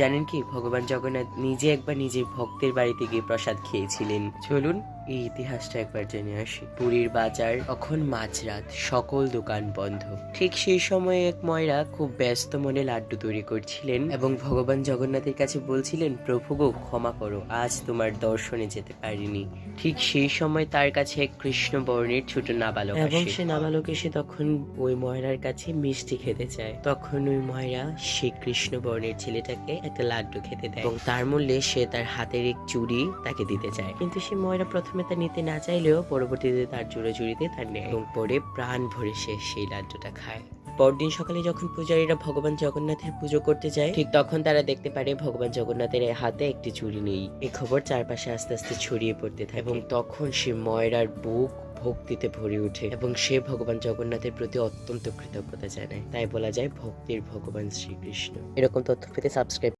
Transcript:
জানেন কি, ভগবান জগন্নাথ নিজে একবার নিজের ভক্তের বাড়িতে গিয়ে প্রসাদ খেয়েছিলেন। চলুন এই ইতিহাসটা একবার জেনে আসি। পুরীর বাজার, তখন মাঝরাত, সকল দোকান বন্ধ। ঠিক সেই সময়ে এক ময়রা খুব ব্যস্ত মনে লাড্ডু তৈরি করছিলেন এবং ভগবান জগন্নাথের কাছে বলছিলেন, প্রভু গো ক্ষমা করো, আজ তোমার দর্শনে যেতে পারিনি। ঠিক সেই সময় তার কাছে এক কৃষ্ণ বর্ণের ছোট নাবালক এবং সে নাবালক এসে তখন ওই ময়রার কাছে মিষ্টি খেতে চায়। তখন ওই ময়রা সেই কৃষ্ণ বর্ণের ছেলেটাকে একটা লাড্ডু খেতে দেয় এবং তার মূল্যে সে তার হাতের এক চুড়ি তাকে দিতে চায়। কিন্তু সে ময়রা প্রথমে তা নিতে না চাইলেও পরবর্তীতে তার চুড়িতে তার নেয় এবং পরে প্রাণ ভরে সে সেই লাড্ডুটা খায়। পরদিন সকালে যখন পূজারীরা ভগবান জগন্নাথের পুজো করতে যায়, ঠিক তখন তারা দেখতে পারে ভগবান জগন্নাথের হাতে একটি চুড়ি নেই। এই খবর চারপাশে আস্তে আস্তে ছড়িয়ে পড়তে থাকে এবং তখন সে ময়রার বুক ভক্তিতে ভরে ওঠে এবং সে ভগবান জগন্নাথের প্রতি অত্যন্ত কৃতজ্ঞতা জানায়। তাই বলা যায় ভক্তির ভগবান শ্রীকৃষ্ণ। এরকম তথ্য পেতে সাবস্ক্রাইব